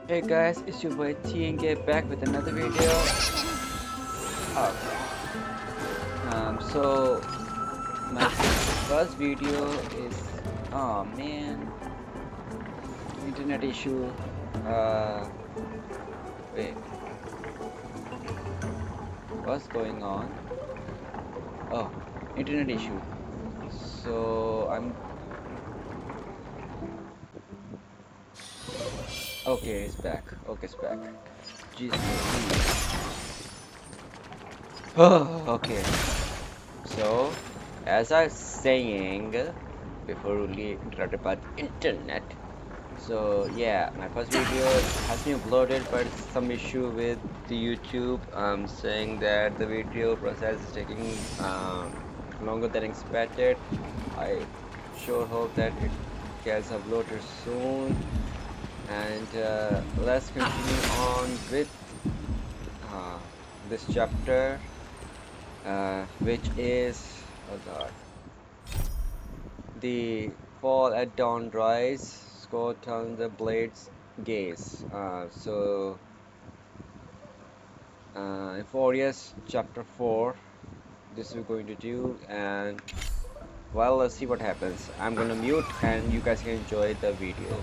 Hey guys, it's your boy T and get back with another video. Okay. So my first video is, oh man, internet issue. Uh, Wait, what's going on? Oh, internet issue. So okay, it's back. Okay, it's back. Jeez Louise. Oh, okay. So, as I was saying before really interrupted by the internet. So yeah, my first video has been uploaded, but some issue with the YouTube saying that the video process is taking longer than expected. I sure hope that it gets uploaded soon. And let's continue on with uh, this chapter, which is, oh God, the fall at dawn rise. Scott turns the blades gaze. Amphoreus chapter 4. This we're going to do, and well, let's see what happens. I'm gonna mute, and you guys can enjoy the video.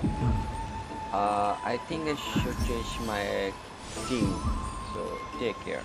I think I should change my theme. So take care.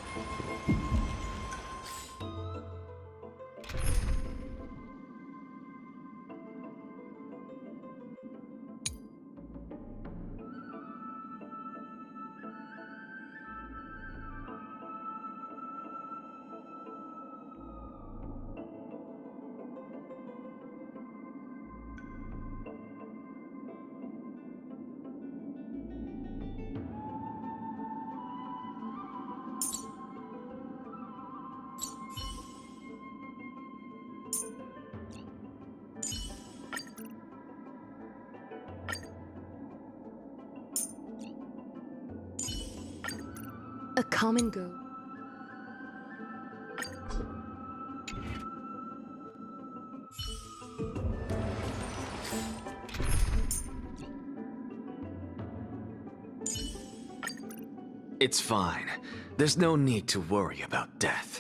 A come and go. It's fine. There's no need to worry about death.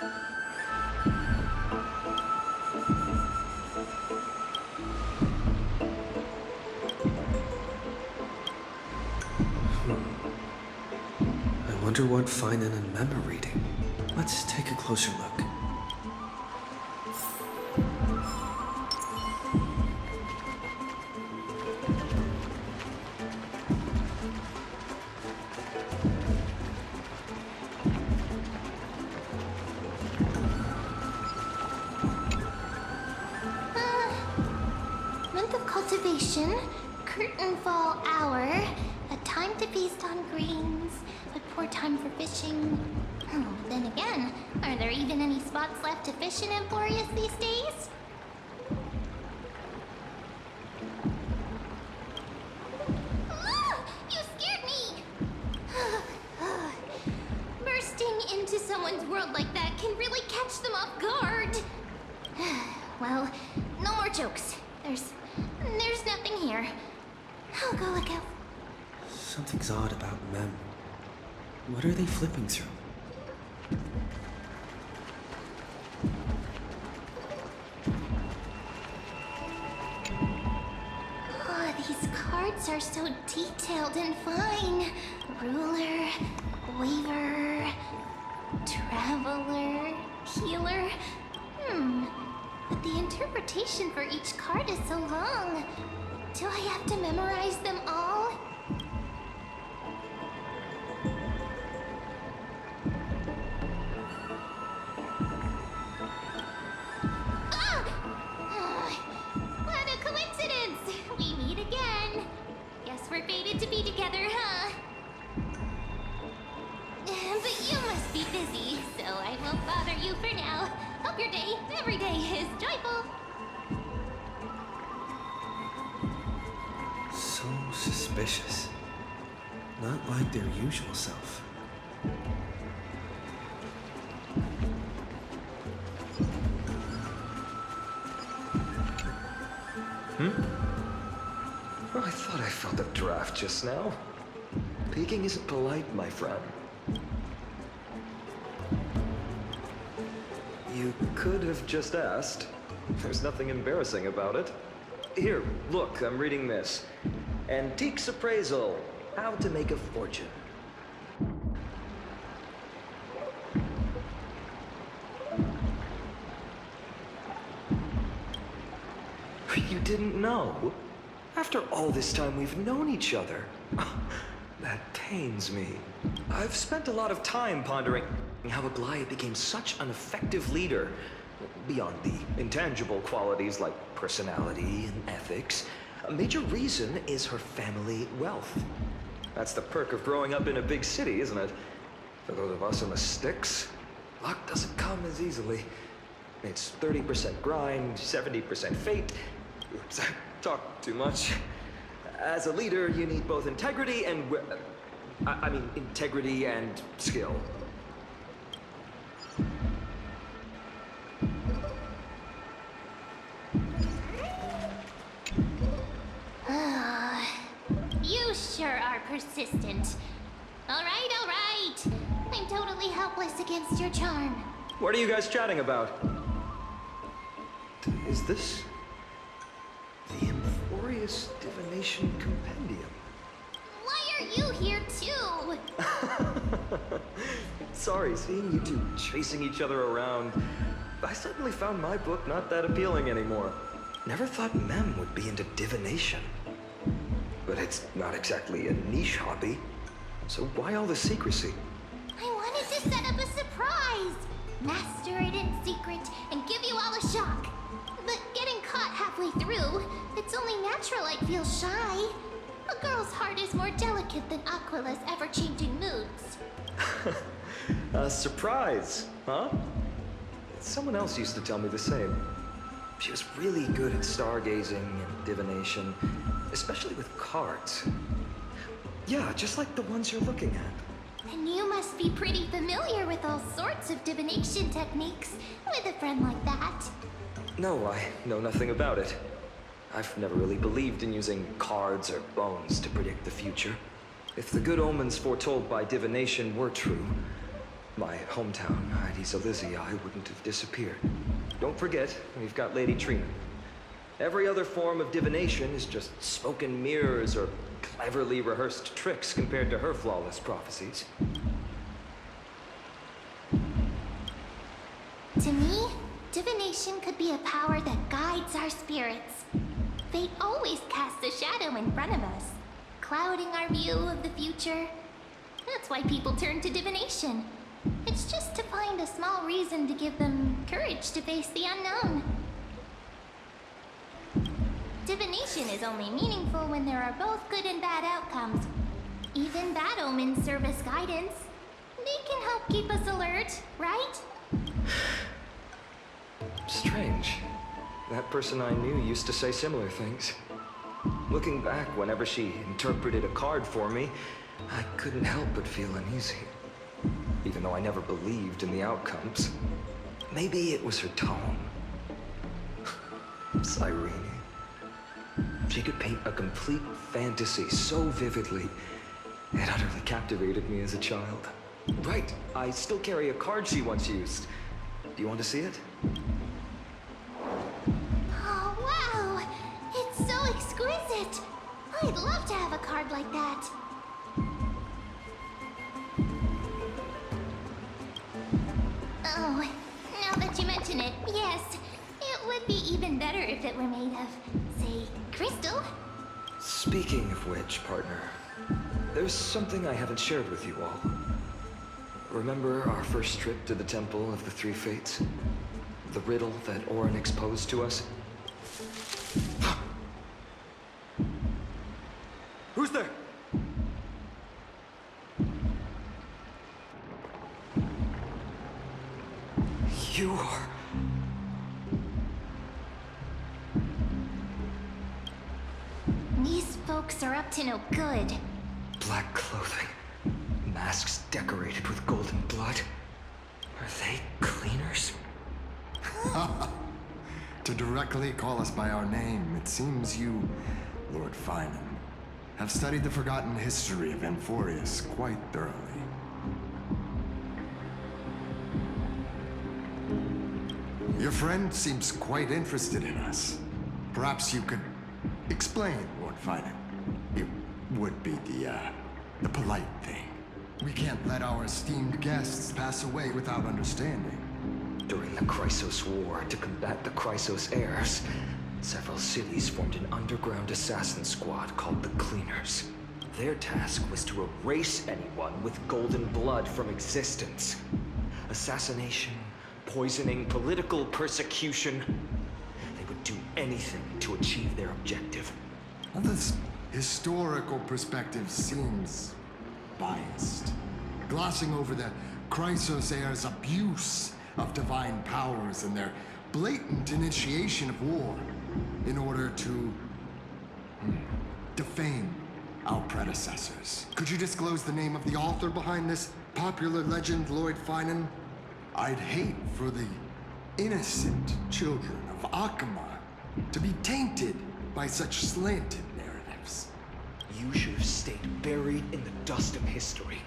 I wonder what Finan and Mem are reading. Let's take a closer look. Month of cultivation, curtain fall hour, a time to feast on greens, a poor time for fishing. Oh, then again, are there even any spots left to fish in Amphoreus these days? Ah, you scared me! Bursting into someone's world like that can really catch them off guard. Well, no more jokes. There's nothing here. I'll go look out. Something's odd about Mem. What are they flipping through? Oh, these cards are so detailed and fine. Ruler, weaver, traveler, healer. But the interpretation for each card is so long. Do I have to memorize them all? What a coincidence! We meet again. Guess we're fated to be together, huh? But you must be busy, so I won't bother you for now. Hope your day, every day, is joyful. So suspicious. Not like their usual self. Oh, I thought I felt a draft just now. Peeking isn't polite, my friend. You could have just asked. There's nothing embarrassing about it. Here, look, I'm reading this. Antiques Appraisal. How to make a fortune. You didn't know? After all this time we've known each other. That pains me. I've spent a lot of time pondering how Aglaia became such an effective leader. Beyond the intangible qualities like personality and ethics, a major reason is her family wealth. That's the perk of growing up in a big city, isn't it? For those of us in the sticks, luck doesn't come as easily. It's 30% grind, 70% fate. Oops, I talk too much. As a leader, you need both integrity and... integrity and skill. You sure are persistent. All right. I'm totally helpless against your charm. What are you guys chatting about? Is this... the Amphoreus Divination Compendium? Why are you here too? Sorry, seeing you two chasing each other around. I suddenly found my book not that appealing anymore. Never thought Mem would be into divination. But it's not exactly a niche hobby. So why all the secrecy? I wanted to set up a surprise. Master it in secret and give you all a shock. But getting caught halfway through, it's only natural I'd feel shy. A girl's heart is more delicate than Aquila's ever-changing moods. A surprise, huh? Someone else used to tell me the same. She was really good at stargazing and divination, especially with cards. Yeah, just like the ones you're looking at. And you must be pretty familiar with all sorts of divination techniques with a friend like that. No, I know nothing about it. I've never really believed in using cards or bones to predict the future. If the good omens foretold by divination were true, my hometown, Heidi's Elysiae, wouldn't have disappeared. Don't forget, we've got Lady Trina. Every other form of divination is just smoke and mirrors or cleverly rehearsed tricks compared to her flawless prophecies. To me, divination could be a power that guides our spirits. Fate always casts a shadow in front of us, clouding our view of the future. That's why people turn to divination. It's just to find a small reason to give them courage to face the unknown. Divination is only meaningful when there are both good and bad outcomes. Even bad omens serve as guidance. They can help keep us alert, right? Strange. That person I knew used to say similar things. Looking back, whenever she interpreted a card for me, I couldn't help but feel uneasy. Even though I never believed in the outcomes. Maybe it was her tone. Cyrene. She could paint a complete fantasy so vividly, it utterly captivated me as a child. Right, I still carry a card she once used. Do you want to see it? Oh, wow! It's so exquisite! I'd love to have a card like that. Oh, now that you mention it, yes. It would be even better if it were made of, say, crystal. Speaking of which, partner, there's something I haven't shared with you all. Remember our first trip to the Temple of the Three Fates? The riddle that Orynyx posed to us? Who's there? You are... These folks are up to no good. Black clothing. Masks decorated with golden blood. Are they cleaners? To directly call us by our name, it seems you, Lord Finan, have studied the forgotten history of Amphoreus quite thoroughly. Your friend seems quite interested in us. Perhaps you could explain, Lord Finan. It would be the polite thing. We can't let our esteemed guests pass away without understanding. During the Chrysos War, to combat the Chrysos heirs, several cities formed an underground assassin squad called the Cleaners. Their task was to erase anyone with golden blood from existence. Assassination, poisoning, political persecution. They would do anything to achieve their objective. Well, this historical perspective seems biased, glossing over the Chrysos heirs' abuse of divine powers and their blatant initiation of war in order to defame our predecessors. Could you disclose the name of the author behind this popular legend, Lord Finan? I'd hate for the innocent children of Akama to be tainted by such slanted narratives. You should have stayed buried in the dust of history.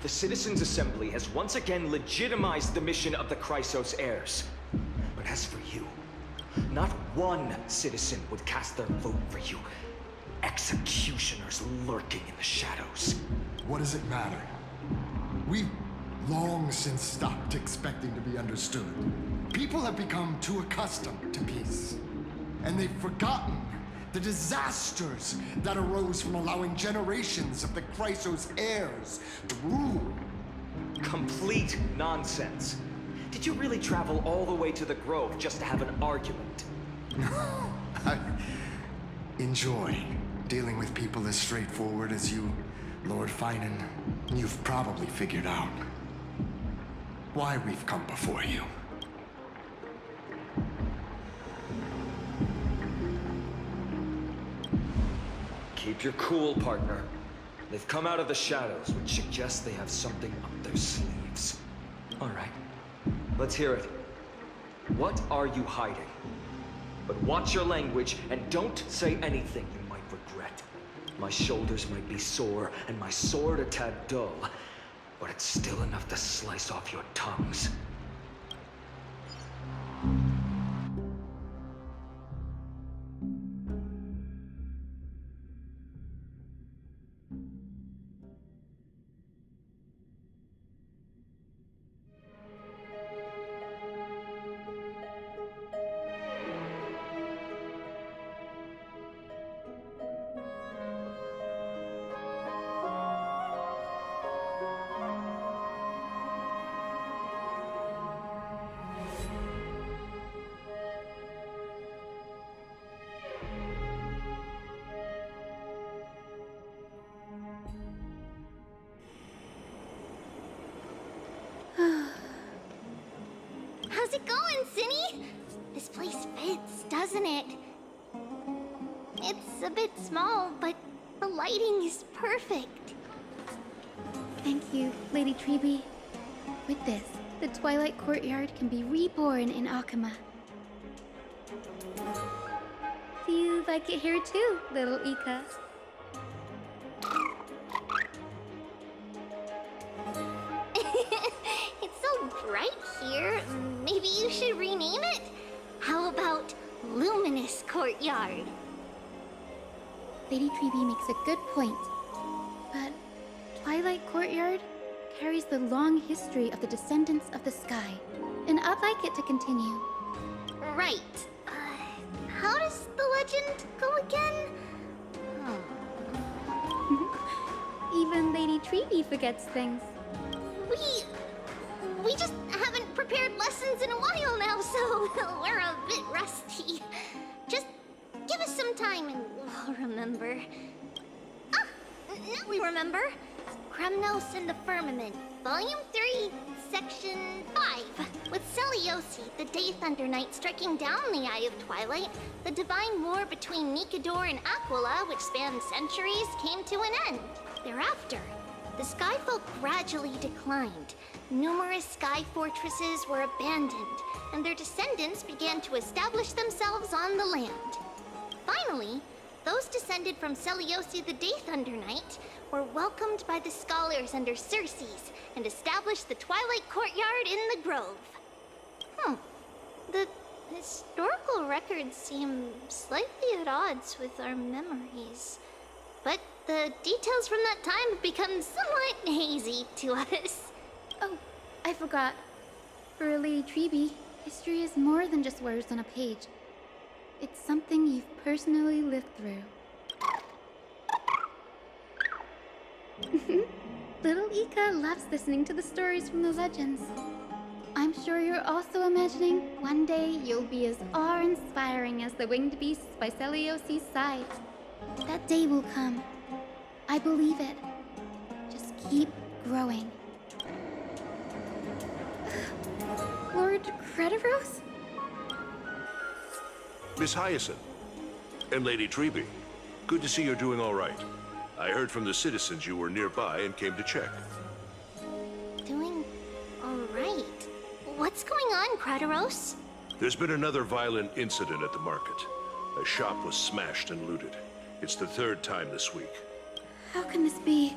The Citizens' Assembly has once again legitimized the mission of the Chrysos heirs. But as for you, not one citizen would cast their vote for you. Executioners lurking in the shadows. What does it matter? We've long since stopped expecting to be understood. People have become too accustomed to peace, and they've forgotten the disasters that arose from allowing generations of the Chrysos heirs to rule. Complete nonsense. Did you really travel all the way to the Grove just to have an argument? I enjoy dealing with people as straightforward as you, Lord Finan. You've probably figured out why we've come before you. Keep your cool, partner. They've come out of the shadows, which suggests they have something up their sleeves. All right, let's hear it. What are you hiding? But watch your language and don't say anything you might regret. My shoulders might be sore and my sword a tad dull, but it's still enough to slice off your tongues. How's it going, Cinny? This place fits, doesn't it? It's a bit small, but the lighting is perfect. Thank you, Lady Treby. With this, the Twilight Courtyard can be reborn in Akama. Do you like it here too, little Ika? It's so bright here. Maybe you should rename it? How about Luminous Courtyard? Lady Treby makes a good point. But Twilight Courtyard carries the long history of the descendants of the sky, and I'd like it to continue. Right. How does the legend go again? Even Lady Treby forgets things. We just haven't prepared lessons in a while now, so we're a bit rusty. Just give us some time and we'll remember. Ah, now we remember. Kremnos and the Firmament, Volume 3, Section 5. With Seliosi, the Day Thunder Knight, striking down the Eye of Twilight, the divine war between Nikador and Aquila, which spanned centuries, came to an end. Thereafter, the Skyfolk gradually declined. Numerous sky fortresses were abandoned, and their descendants began to establish themselves on the land. Finally, those descended from Seliosi the Day Thunder Knight were welcomed by the scholars under Circes and established the Twilight Courtyard in the Grove. The historical records seem slightly at odds with our memories, but the details from that time have become somewhat hazy to us. Oh, I forgot. For Lady Treby, history is more than just words on a page. It's something you've personally lived through. Little Ika loves listening to the stories from the legends. I'm sure you're also imagining one day you'll be as awe-inspiring as the winged beasts by Seliosi's side. That day will come. I believe it. Just keep growing. Lord Crediros? Miss Hyacinth and Lady Treby, good to see you're doing all right. I heard from the citizens you were nearby and came to check. Doing all right. What's going on, Crediros? There's been another violent incident at the market. A shop was smashed and looted. It's the third time this week. How can this be?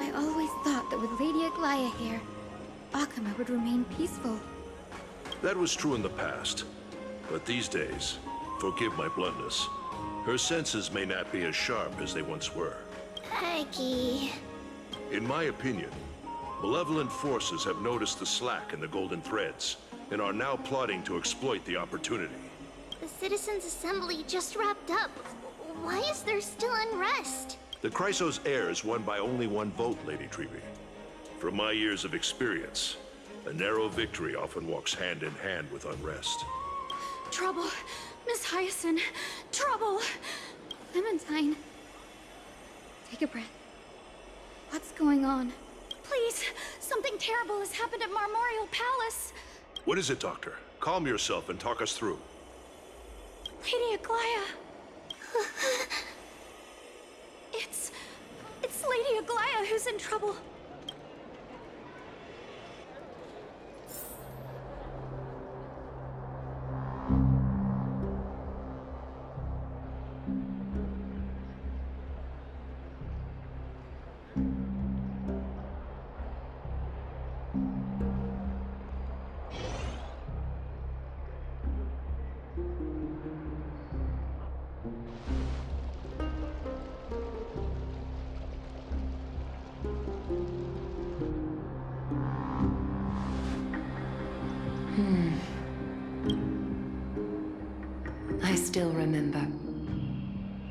I always thought that with Lady Aglaya here, Akama would remain peaceful. That was true in the past. But these days, forgive my bluntness, her senses may not be as sharp as they once were. Peggy. In my opinion, malevolent forces have noticed the slack in the golden threads and are now plotting to exploit the opportunity. The Citizens' Assembly just wrapped up. Why is there still unrest? The Chrysos heir is won by only one vote, Lady Treby. From my years of experience, a narrow victory often walks hand in hand with unrest. Trouble! Miss Hyacinth! Trouble! Clementine. Take a breath. What's going on? Please! Something terrible has happened at Marmorial Palace! What is it, Doctor? Calm yourself and talk us through. Lady Aglaya! It's Lady Aglaya who's in trouble. I still remember.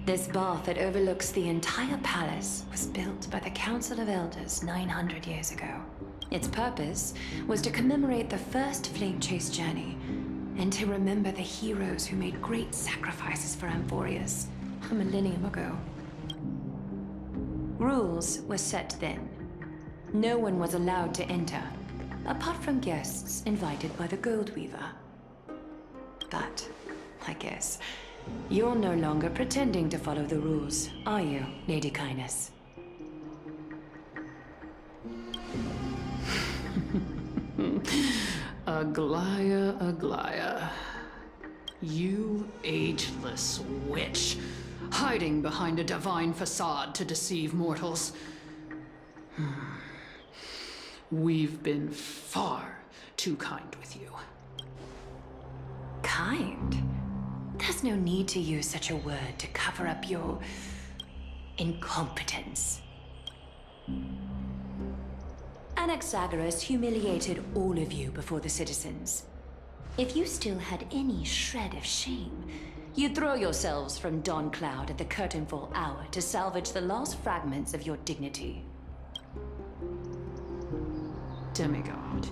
This bath that overlooks the entire palace was built by the Council of Elders 900 years ago. Its purpose was to commemorate the first flame chase journey and to remember the heroes who made great sacrifices for Amphoreus a millennium ago. Rules were set then. No one was allowed to enter, apart from guests invited by the Gold Weaver. But, I guess, you're no longer pretending to follow the rules, are you, Lady Kindness? Aglaya, Aglaya. You ageless witch, hiding behind a divine facade to deceive mortals. We've been far too kind with you. Kind? There's no need to use such a word to cover up your incompetence. Anaxagoras humiliated all of you before the citizens. If you still had any shred of shame, you'd throw yourselves from Dawn Cloud at the curtainfall hour to salvage the last fragments of your dignity. Demigod,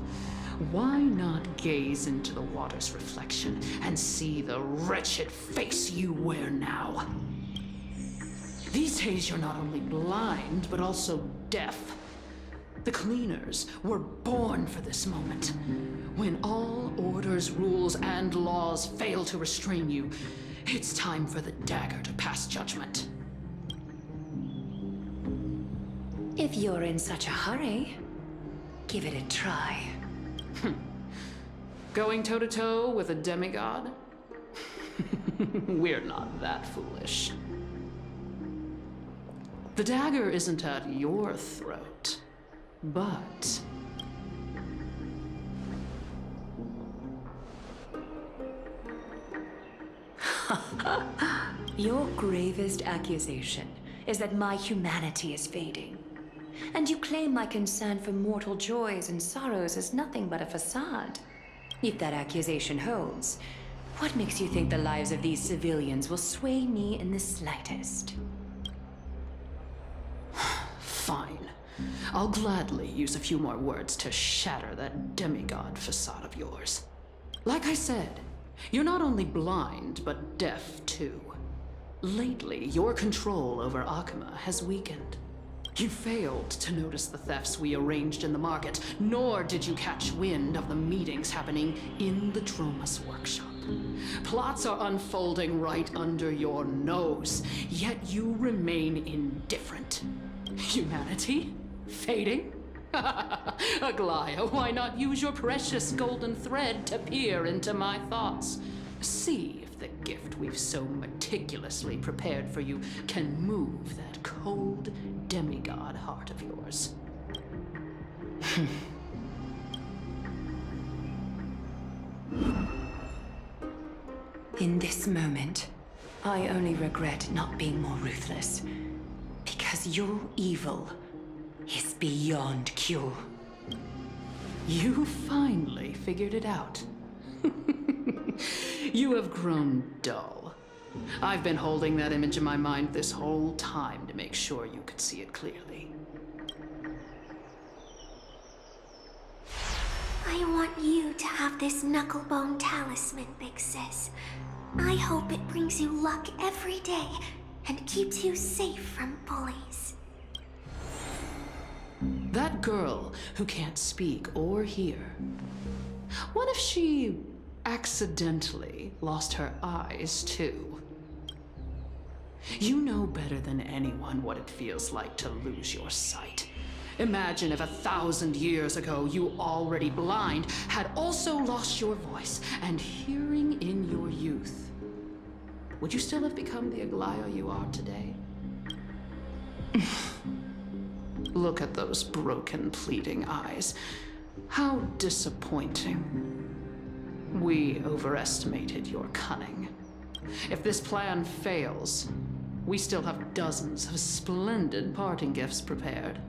why not gaze into the water's reflection and see the wretched face you wear now? These days you're not only blind, but also deaf. The cleaners were born for this moment. When all orders, rules, and laws fail to restrain you, it's time for the dagger to pass judgment. If you're in such a hurry, give it a try. Going toe-to-toe with a demigod? We're not that foolish. The dagger isn't at your throat, but... Your gravest accusation is that my humanity is fading. And you claim my concern for mortal joys and sorrows is nothing but a facade. If that accusation holds, what makes you think the lives of these civilians will sway me in the slightest? Fine. I'll gladly use a few more words to shatter that demigod facade of yours. Like I said, you're not only blind, but deaf too. Lately, your control over Akama has weakened. You failed to notice the thefts we arranged in the market, nor did you catch wind of the meetings happening in the Dromus workshop. Plots are unfolding right under your nose, yet you remain indifferent. Humanity? Fading? Aglaya, why not use your precious golden thread to peer into my thoughts? See if the gift we've so meticulously prepared for you can move that cold demigod heart of yours. In this moment, I only regret not being more ruthless. Because your evil is beyond cure. You finally figured it out. You have grown dull. I've been holding that image in my mind this whole time to make sure you could see it clearly. I want you to have this knucklebone talisman, Big Sis. I hope it brings you luck every day and keeps you safe from bullies. That girl who can't speak or hear. What if she accidentally lost her eyes too? You know better than anyone what it feels like to lose your sight. Imagine if 1,000 years ago you, already blind, had also lost your voice and hearing in your youth. Would you still have become the Aglaya you are today? Look at those broken, pleading eyes. How disappointing. We overestimated your cunning. If this plan fails, we still have dozens of splendid parting gifts prepared.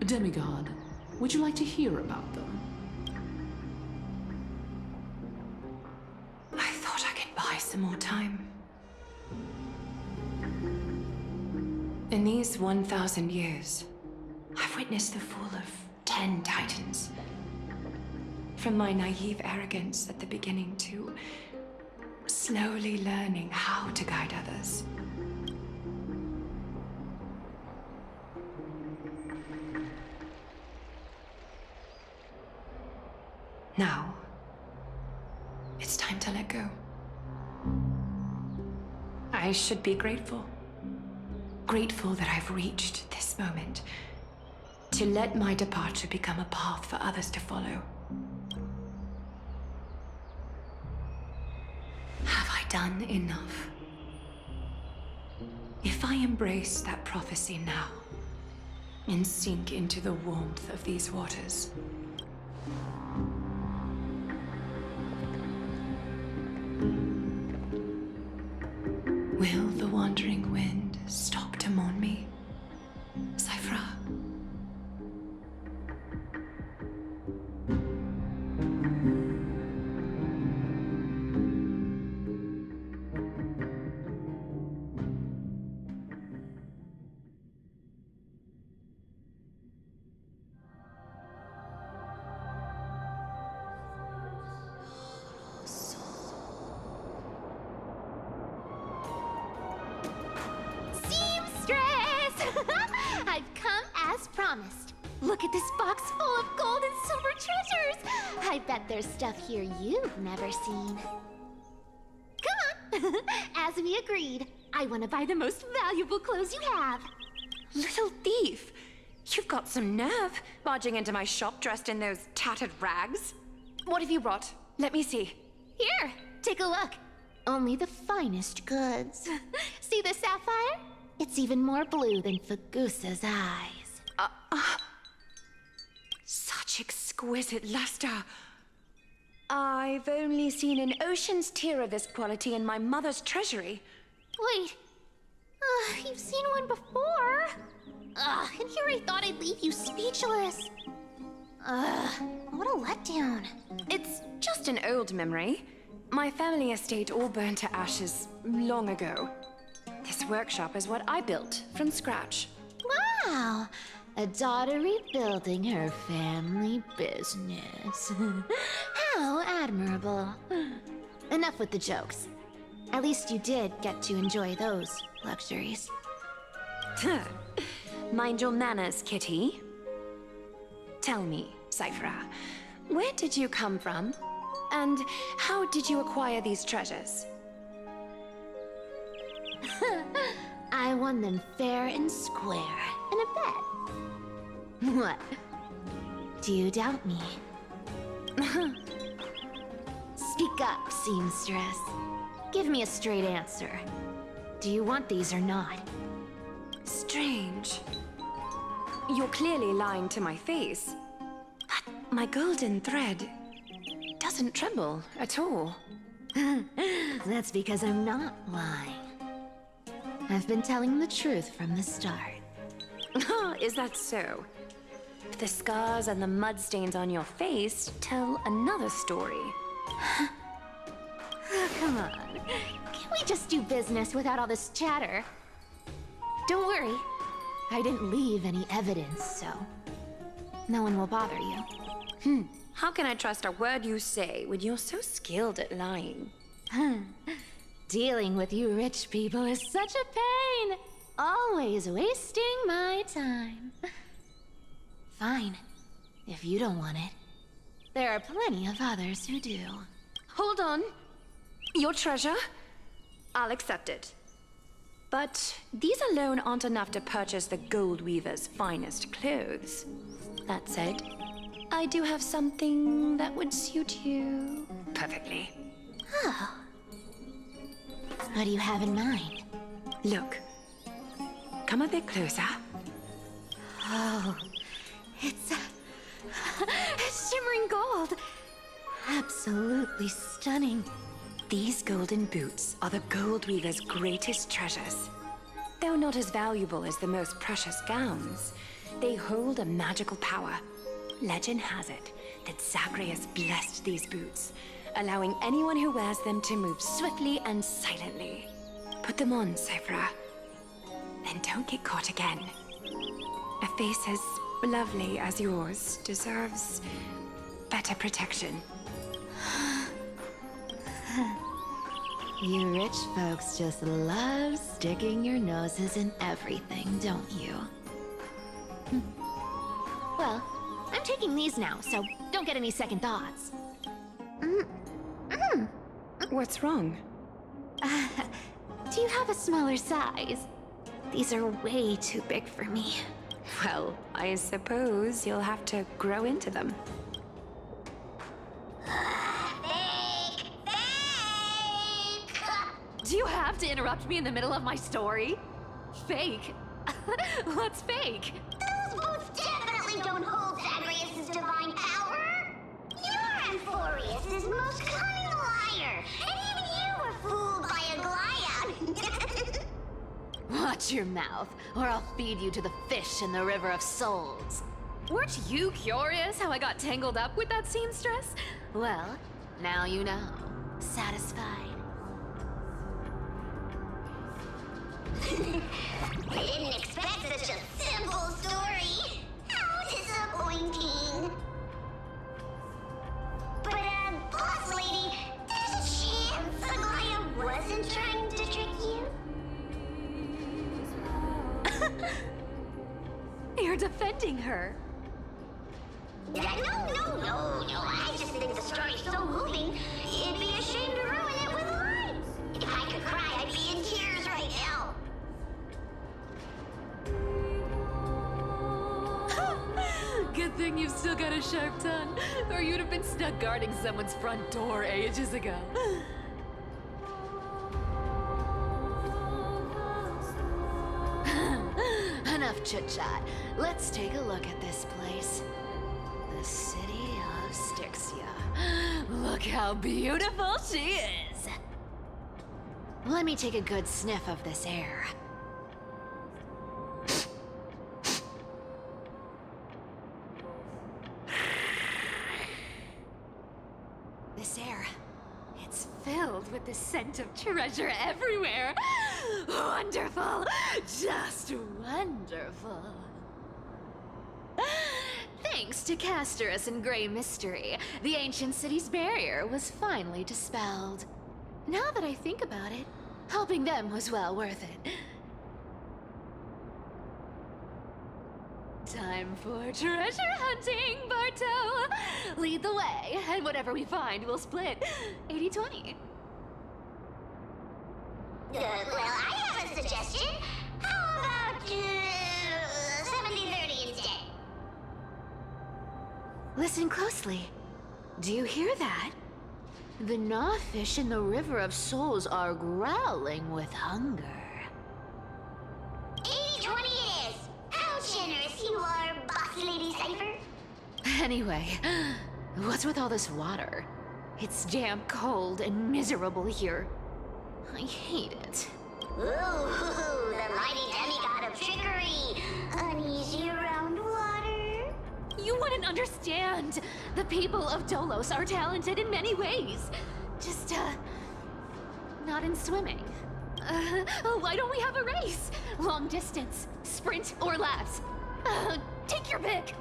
Demigod, would you like to hear about them? I thought I could buy some more time. In these 1,000 years, I've witnessed the fall of 10 titans. From my naive arrogance at the beginning to slowly learning how to guide others. Now, it's time to let go. I should be grateful. Grateful that I've reached this moment. To let my departure become a path for others to follow. Have I done enough? If I embrace that prophecy now, and sink into the warmth of these waters, will the wandering wind stop to mourn me, Cyphra? I've come as promised. Look at this box full of gold and silver treasures. I bet there's stuff here you've never seen. Come on. As we agreed, I want to buy the most valuable clothes you have. Little thief! You've got some nerve, barging into my shop dressed in those tattered rags. What have you brought? Let me see. Here, take a look. Only the finest goods. See the sapphire? It's even more blue than Fagusa's eyes. Such exquisite luster. I've only seen an ocean's tear of this quality in my mother's treasury. Wait. You've seen one before. And here I thought I'd leave you speechless. What a letdown. It's just an old memory. My family estate all burned to ashes long ago. This workshop is what I built from scratch. Wow! A daughter rebuilding her family business. How admirable. Enough with the jokes. At least you did get to enjoy those luxuries. Mind your manners, Kitty. Tell me, Cyphra, where did you come from? And how did you acquire these treasures? I won them fair and square in a bet. What? Do you doubt me? Speak up, seamstress. Give me a straight answer. Do you want these or not? Strange. You're clearly lying to my face. But my golden thread doesn't tremble at all. That's because I'm not lying. I've been telling the truth from the start. Is that so? The scars and the mud stains on your face tell another story. Come on. Can we just do business without all this chatter? Don't worry. I didn't leave any evidence, so no one will bother you. How can I trust a word you say when you're so skilled at lying? Dealing with you rich people is such a pain. Always wasting my time. Fine, if you don't want it. There are plenty of others who do. Hold on. Your treasure? I'll accept it. But these alone aren't enough to purchase the gold weaver's finest clothes. That said, I do have something that would suit you perfectly. Oh. What do you have in mind? Look. Come a bit closer. Oh, it's Shimmering gold! Absolutely stunning. These golden boots are the gold weaver's greatest treasures. Though not as valuable as the most precious gowns, they hold a magical power. Legend has it that Zagreus blessed these boots, allowing anyone who wears them to move swiftly and silently. Put them on, Cyphra. Then don't get caught again. A face as lovely as yours deserves better protection. You rich folks just love sticking your noses in everything, don't you? Well, I'm taking these now, so don't get any second thoughts. What's wrong? Do you have a smaller size? These are way too big for me. Well, I suppose you'll have to grow into them. Fake! Fake! Do you have to interrupt me in the middle of my story? Fake? What's fake? Those boots definitely don't hold Zagreus' divine power! You're Amphoreus' most cunning liar! And even you were fooled by a Glyad! Watch your mouth, or I'll feed you to the fish in the River of Souls. Weren't you curious how I got tangled up with that seamstress? Well, now you know. Satisfied? I didn't expect such a simple story! How disappointing! But, boss lady, there's a chance Aglaia wasn't trying to trick you? You're defending her. No. I just think the story's so moving, it'd be a shame to ruin it with lies. If I could cry, I'd be in tears right now. Good thing you've still got a sharp tongue, or you'd have been stuck guarding someone's front door ages ago. Enough chit-chat. Let's take a look at this place. The city of Styxia. Look how beautiful she is! Let me take a good sniff of this air. This air, it's filled with the scent of treasure everywhere. Wonderful! Just wonderful. Thanks to Castorus and Grey Mystery, the ancient city's barrier was finally dispelled. Now that I think about it, helping them was well worth it. Time for treasure hunting, Barto! Lead the way, and whatever we find, we'll split 80-20. Well, I have a suggestion. How about, 70-30 instead? Listen closely. Do you hear that? The gnawfish in the River of Souls are growling with hunger. 80-20 it is! How generous you are, boss lady Cypher! Anyway, what's with all this water? It's damp, cold, and miserable here. I hate it. Ooh, the mighty demigod of trickery! Uneasy around water? You wouldn't understand. The people of Dolos are talented in many ways. Just, not in swimming. Why don't we have a race? Long distance, sprint, or laps? Take your pick.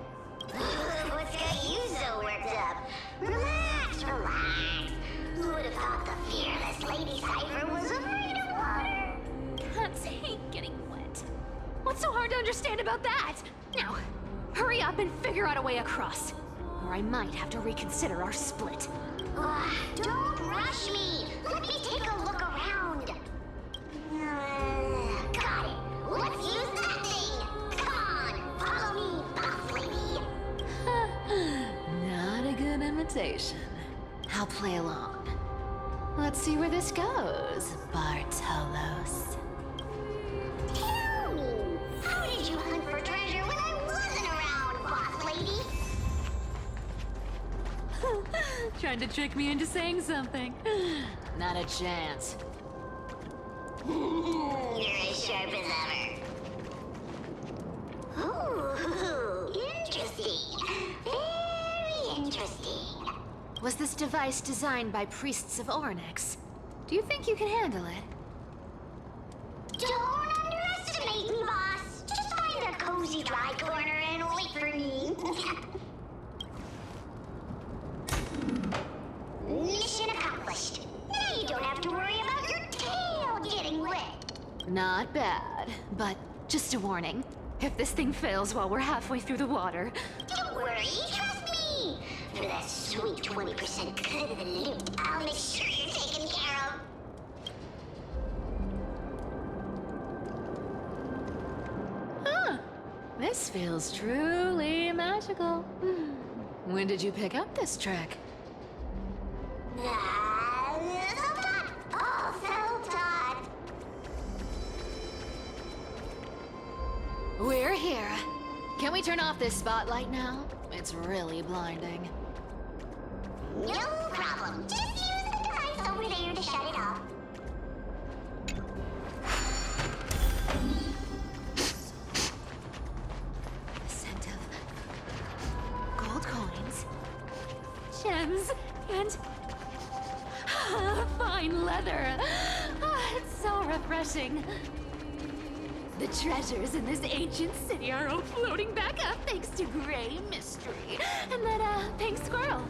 What's got you so worked up? Relax. Who would have thought the fearless Lady Cypher was afraid of water? Cats hate getting wet. What's so hard to understand about that? Now, hurry up and figure out a way across, or I might have to reconsider our split. Don't rush me. Let me take a look around. Got it. Let's use that thing. Come on, follow me, boss lady. Not a good imitation. I'll play along. Let's see where this goes, Bartolos. Tell me, how did you hunt for treasure when I wasn't around, boss lady? Trying to trick me into saying something. Not a chance. You're as sharp as ever. Ooh, interesting. Very interesting. Was this device designed by priests of Ornyx? Do you think you can handle it? Don't underestimate me, boss. Just find a cozy dry corner and wait for me. Mission accomplished. Now you don't have to worry about your tail getting wet. Not bad, but just a warning. If this thing fails while we're halfway through the water... Don't worry, trust me. For that sweet 20% cut of the loot, I'll make sure you're taken care of. Huh. This feels truly magical. When did you pick up this trick? Self-taught. We're here. Can we turn off this spotlight now? It's really blinding. No problem. Just use the device over there to shut it off. The scent of gold coins, gems, and fine leather. It's so refreshing. The treasures in this ancient city are all floating back up thanks to Gray Mystery and that pink squirrel.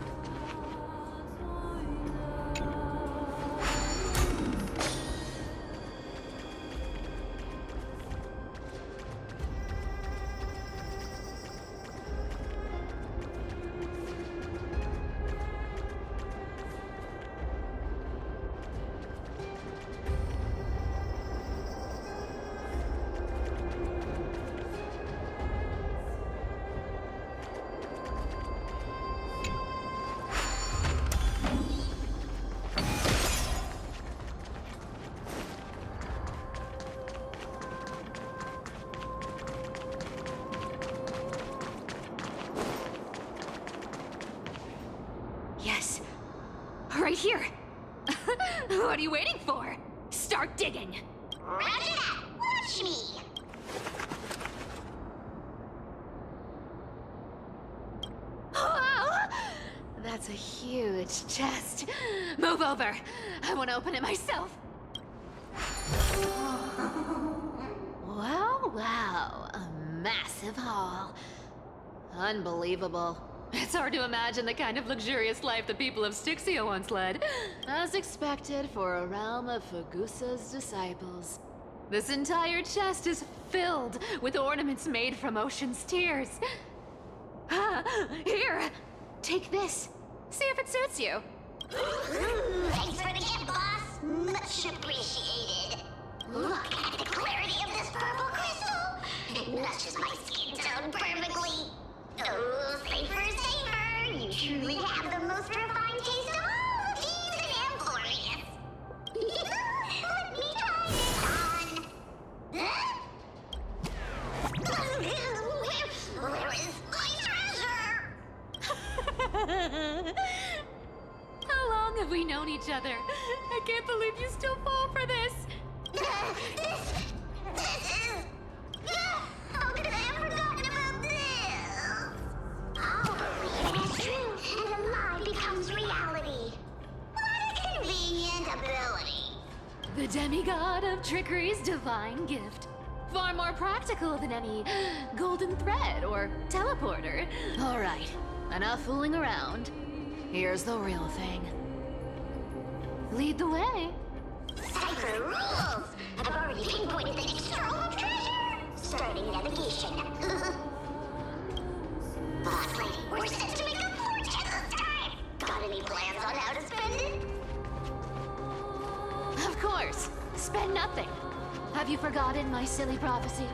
Yes. Right here. What are you waiting for? Start digging. Roger that. Watch me. Wow! That's a huge chest. Move over. I want to open it myself. Wow, wow. A massive haul. Unbelievable. It's hard to imagine the kind of luxurious life the people of Styxia once led. As expected for a realm of Fagusa's disciples. This entire chest is filled with ornaments made from ocean's tears. Here, take this. See if it suits you. Thanks for the gift, boss. Much appreciated. Look at the clarity of this purple crystal. It matches my skin tone perfectly. Oh, safer, safer. You truly have the most refined taste of all thieves in Amphoreus. Let me try this on. Huh? Where is my treasure? How long have we known each other? I can't believe you still fall for this. This is... How could I have forgotten about this? I'll believe it is true, and a lie becomes reality. What a convenient ability. The demigod of trickery's divine gift. Far more practical than any golden thread or teleporter. All right, enough fooling around. Here's the real thing. Lead the way. Cipher rules! I've already pinpointed the next trove of treasure! Starting navigation. Boss lady, we're set to make a fortune this time! Got any plans on how to spend it? Of course. Spend nothing. Have you forgotten my silly prophecy? Isn't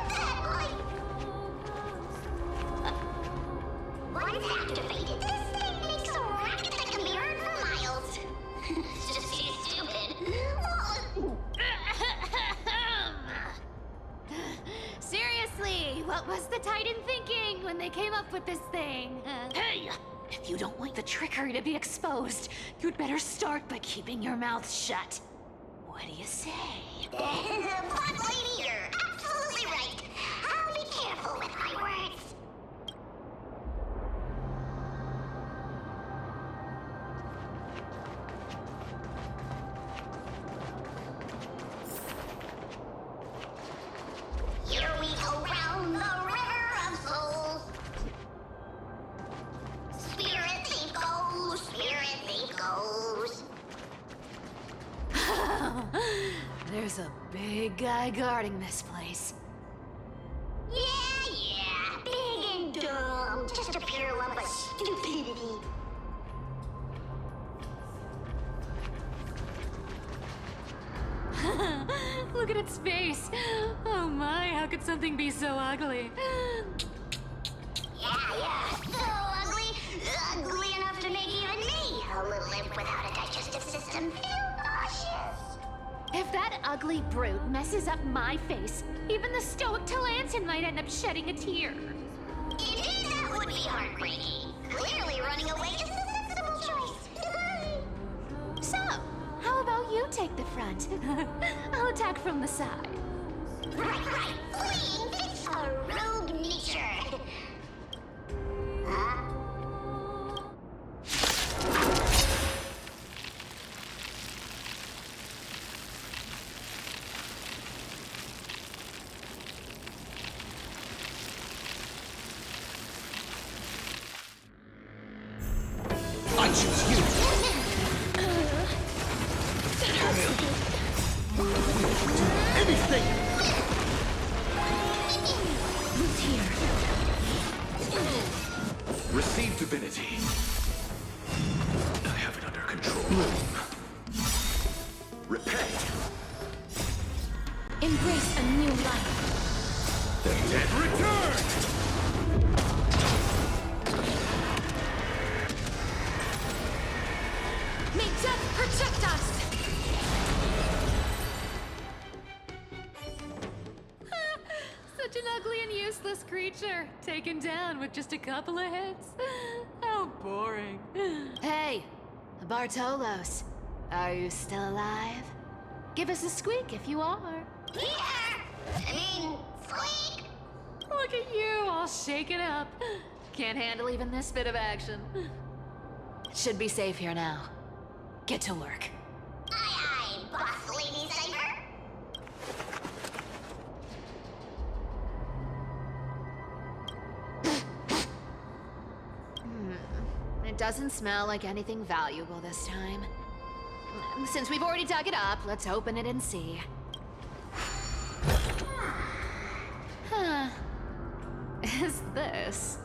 that like... Once activated, this thing makes a racket that can be heard for miles. It's just too stupid. Seriously, what was the Titan thinking when they came up with this thing? Hey! If you don't want the trickery to be exposed, you'd better start by keeping your mouth shut. What do you say? But lady, you're absolutely right. I'll be careful with my words. Here we go round the river of souls. Spirit thief goes, spirit thief goes. There's a big guy guarding this place. Yeah, big and dumb, just a pure lump of stupidity. Look at its face. Oh my, how could something be so ugly? Yeah, so ugly, ugly enough to make even me, a little imp without a digestive system, feel nauseous. If that ugly brute messes up my face, even the stoic Talantin might end up shedding a tear. Indeed, that would be heartbreaking. Clearly, running away is the sensible choice. So, how about you take the front? I'll attack from the side. Right. Fleeing fits a rogue nature. Huh? I choose you. Anything. Who's here? Receive divinity. I have it under control. Repay. Embrace a new life. The dead return. May death protect us! Such an ugly and useless creature, taken down with just a couple of hits. How boring. Hey, Bartolos, are you still alive? Give us a squeak if you are. Squeak! Look at you, all shaken up. Can't handle even this bit of action. Should be safe here now. Get to work. Aye, boss lady Cypher. It doesn't smell like anything valuable this time. Since we've already dug it up, let's open it and see. Huh. Is this?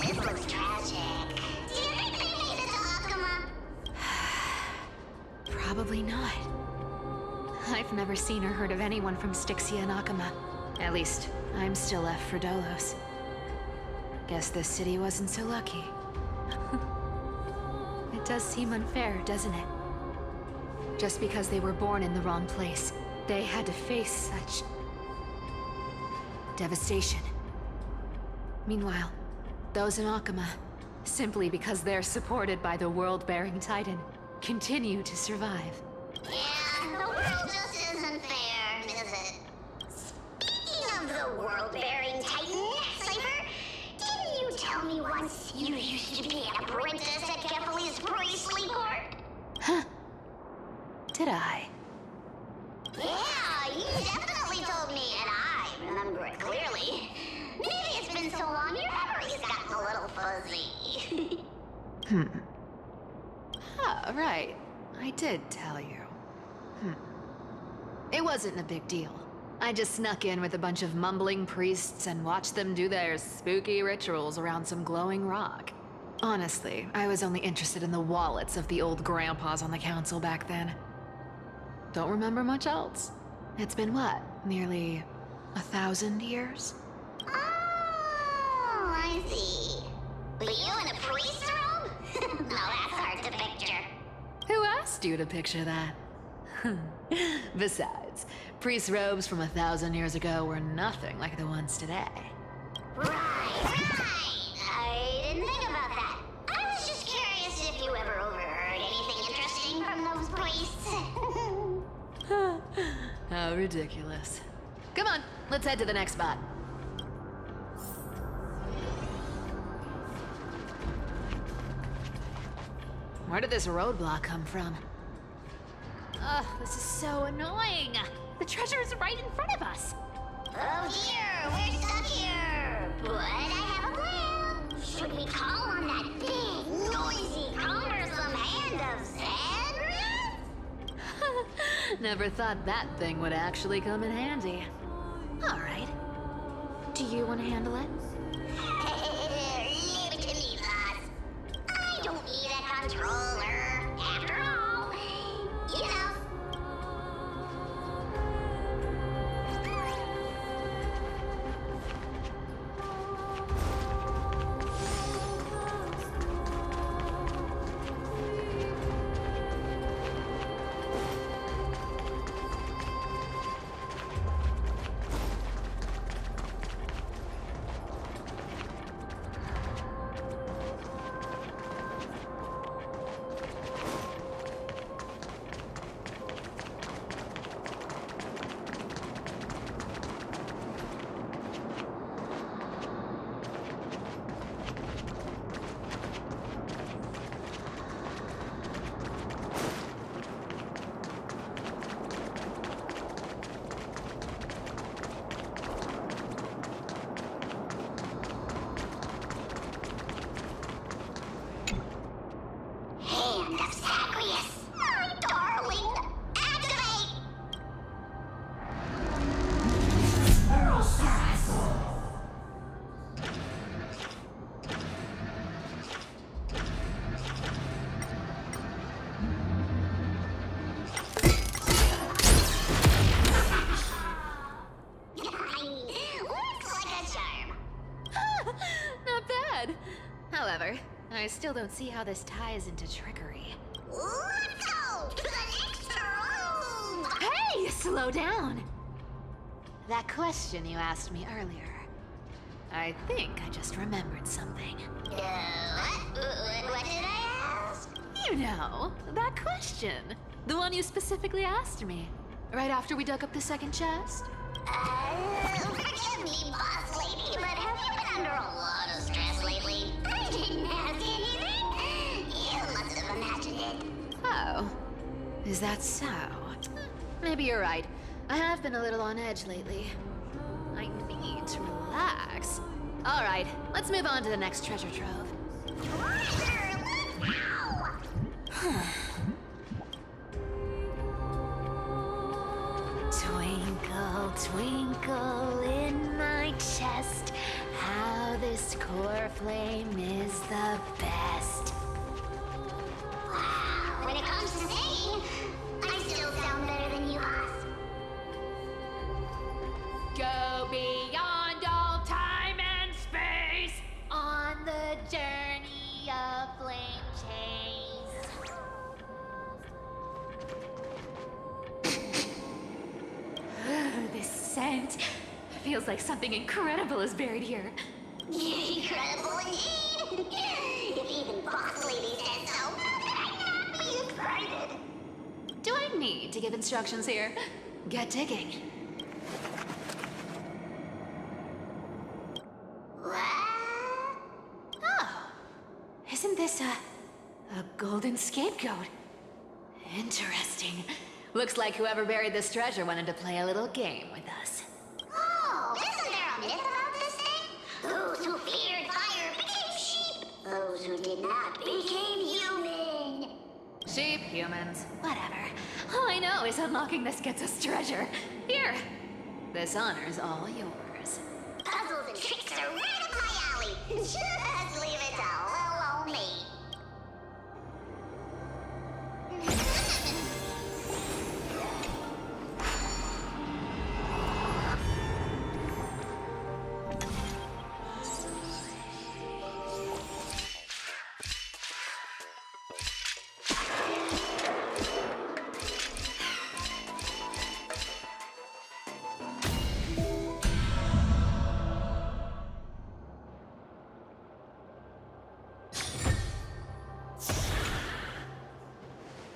This looks tragic. Do you think they made it to Akuma? Probably not. I've never seen or heard of anyone from Styxia and Akuma. At least, I'm still left for Dolos. Guess this city wasn't so lucky. It does seem unfair, doesn't it? Just because they were born in the wrong place, they had to face such devastation. Meanwhile, those in Akuma, simply because they're supported by the world-bearing Titan, continue to survive. Yeah, the world just isn't fair, is it? Speaking of the world-bearing Titan, Cypher, didn't you tell me once you used to be an apprentice at Kephal's priestly court? Huh? Did I? Yeah, you definitely told me, and I remember it clearly. Maybe it's been so long your memory's gotten a little fuzzy. Ah, right. I did tell you. It wasn't a big deal. I just snuck in with a bunch of mumbling priests and watched them do their spooky rituals around some glowing rock. Honestly, I was only interested in the wallets of the old grandpas on the council back then. Don't remember much else. It's been what, nearly 1,000 years? Oh, I see. Were you in a priest robe? No, that's hard to picture. Who asked you to picture that? Besides, priest robes from 1,000 years ago were nothing like the ones today. Right. I didn't think about that. I was just curious if you ever overheard anything interesting from those priests. How ridiculous. Come on, let's head to the next spot. Where did this roadblock come from? Ugh, this is so annoying. The treasure is right in front of us. Oh dear, we're stuck here. But I have a plan. Should we call on that big, noisy, cumbersome hand of Sandra? Never thought that thing would actually come in handy. All right. Do you want to handle it? Leave it to me, boss. I don't need a controller. After all, you know. Hand of Zagreus. My darling. Activate! Looks like a charm. Not bad. However, I still don't see how this ties into trickery. Let's go to the next room! Hey, slow down! That question you asked me earlier. I think I just remembered something. What did I ask? You know, that question. The one you specifically asked me. Right after we dug up the second chest. Forgive me, boss lady, but have you been under a lot of stress lately? I didn't ask anything. You must have imagined it. Oh, is that so? Maybe you're right. I have been a little on edge lately. I need to relax. All right, let's move on to the next treasure trove. Treasure, let's go! Twinkle, twinkle in my chest, how this core flame is the best. Wow, when it comes to singing, I still sound better than you, boss. Go beyond all time and space on the journey of flame chase. This scent feels like something incredible is buried here. Incredible indeed. If even boss lady said so, how could I not be excited? Do I need to give instructions here? Get digging. What? Oh, isn't this a golden scapegoat? Interesting. Looks like whoever buried this treasure wanted to play a little game with us. Oh, isn't there a myth about this thing? Those who feared fire became sheep. Those who did not became human. Sheep, humans, whatever. All I know is unlocking this gets us treasure. Here, This honor's all yours. Puzzles and tricks are right up my alley. Just leave it to little old me.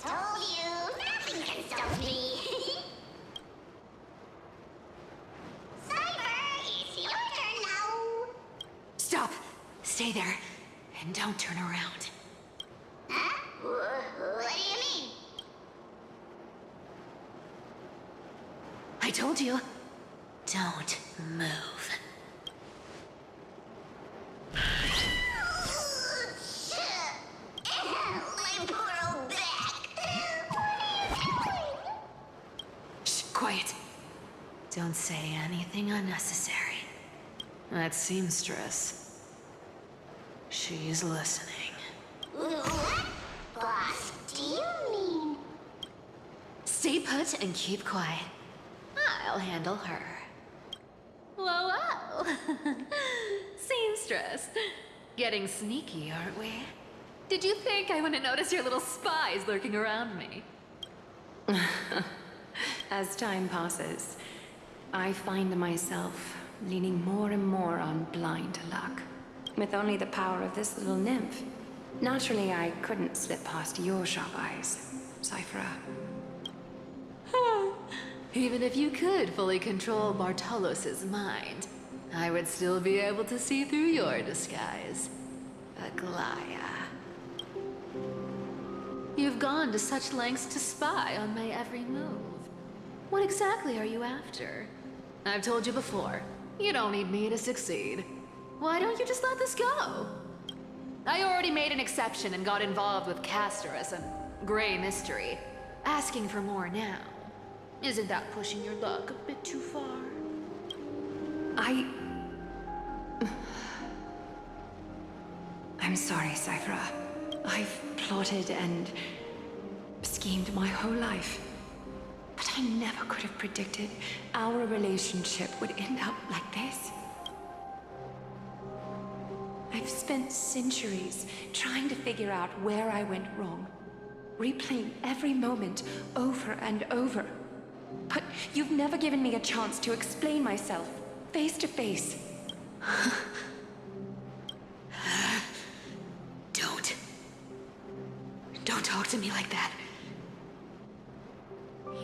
Told you, nothing can stop me. Cyber, it's your turn now. Stop! Stay there, and don't turn around. Huh? What do you mean? I told you, don't move. My poor old back. What are you doing? Shh, quiet. Don't say anything unnecessary. That seamstress. She's listening. What? Boss, do you mean? Stay put and keep quiet. I'll handle her. Whoa, whoa! Seamstress. Getting sneaky, aren't we? Did you think I wouldn't notice your little spies lurking around me? As time passes, I find myself leaning more and more on blind luck. With only the power of this little nymph. Naturally, I couldn't slip past your sharp eyes, Cyphera. Even if you could fully control Bartolos's mind, I would still be able to see through your disguise. Aglaya. You've gone to such lengths to spy on my every move. What exactly are you after? I've told you before, you don't need me to succeed. Why don't you just let this go? I already made an exception and got involved with Castorus and Grey Mystery. Asking for more now. Isn't that pushing your luck a bit too far? I'm sorry, Cyphera. I've plotted and schemed my whole life. But I never could have predicted our relationship would end up like this. I've spent centuries trying to figure out where I went wrong, replaying every moment over and over. But you've never given me a chance to explain myself, face to face. Don't talk to me like that.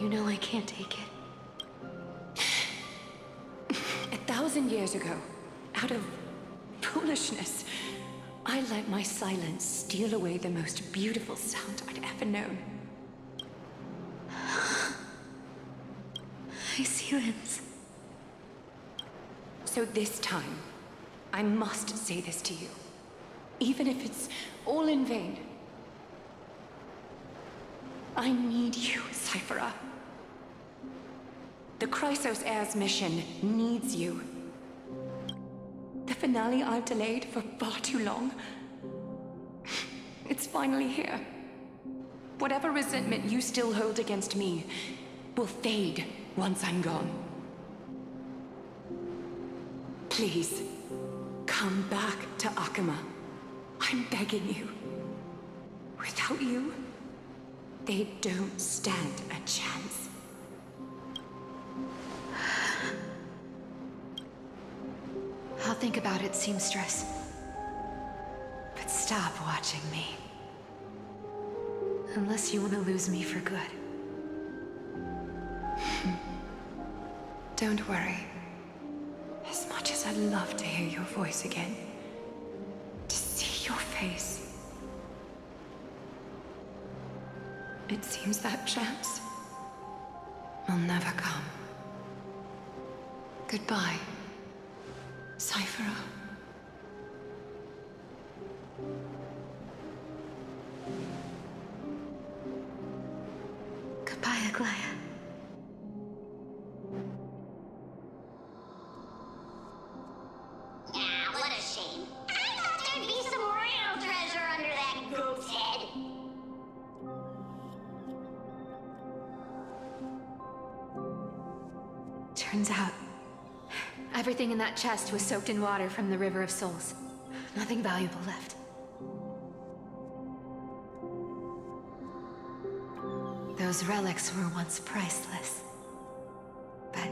You know I can't take it. 1,000 years ago, out of foolishness, I let my silence steal away the most beautiful sound I'd ever known. I see this. So this time, I must say this to you. Even if it's all in vain. I need you, Cyphera. The Chrysos Heir's mission needs you. The finale I've delayed for far too long. It's finally here. Whatever resentment you still hold against me will fade once I'm gone. Please, come back to Akama. I'm begging you. Without you, they don't stand a chance. I'll think about it, seamstress. But stop watching me. Unless you want to lose me for good. Don't worry. As much as I'd love to hear your voice again, to see your face, it seems that chance will never come. Goodbye, Cyphera. Goodbye, Aglaya. Turns out, everything in that chest was soaked in water from the River of Souls. Nothing valuable left. Those relics were once priceless. But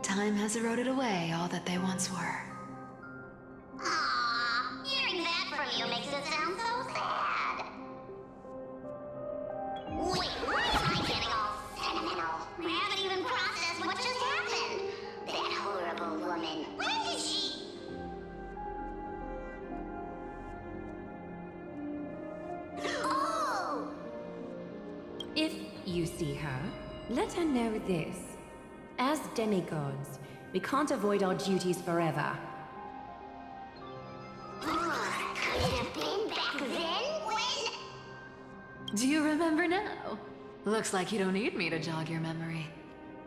time has eroded away all that they once were. Aww, hearing that from you makes it sound so sad. Wait, why am I getting all sentimental? I haven't even processed what just happened. That horrible woman. When did she... Oh! If you see her, let her know this. As demigods, we can't avoid our duties forever. Could it have been back then when... Do you remember now? Looks like you don't need me to jog your memory.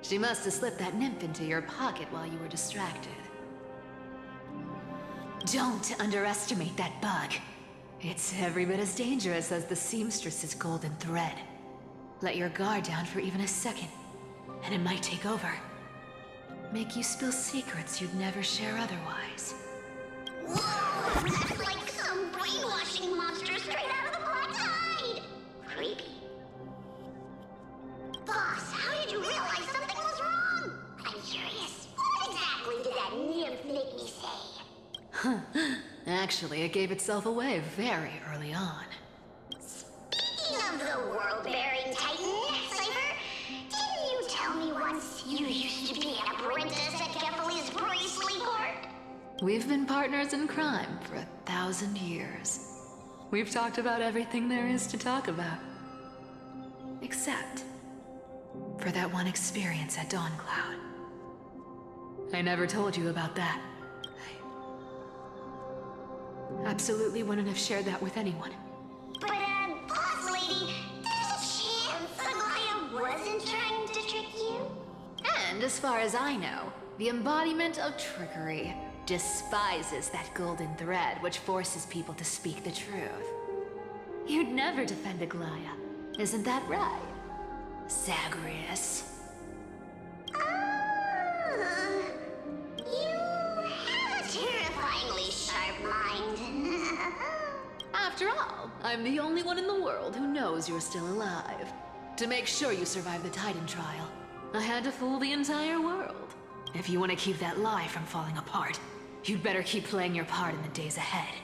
She must have slipped that nymph into your pocket while you were distracted. Don't underestimate that bug. It's every bit as dangerous as the seamstress's golden thread. Let your guard down for even a second, and it might take over. Make you spill secrets you'd never share otherwise. Whoa! That's like some brainwashing monster straight out of the Black Tide! Creepy. Boss, how did you realize something was wrong? I'm curious. What exactly did that nymph make me say? Huh. Actually, it gave itself away very early on. Speaking of the world-bearing titan, Cypher, didn't you tell me once you used to be an apprentice at Kefali's priestly court? We've been partners in crime for 1,000 years. We've talked about everything there is to talk about. Except for that one experience at Dawncloud. I never told you about that. I absolutely wouldn't have shared that with anyone. But, boss lady, there's a chance Aglaia wasn't trying to trick you? And as far as I know, the embodiment of trickery despises that golden thread which forces people to speak the truth. You'd never defend Aglaia, isn't that right, Zagreus? You have a terrifyingly sharp mind. After all, I'm the only one in the world who knows you're still alive. To make sure you survive the Titan trial, I had to fool the entire world. If you want to keep that lie from falling apart, you'd better keep playing your part in the days ahead.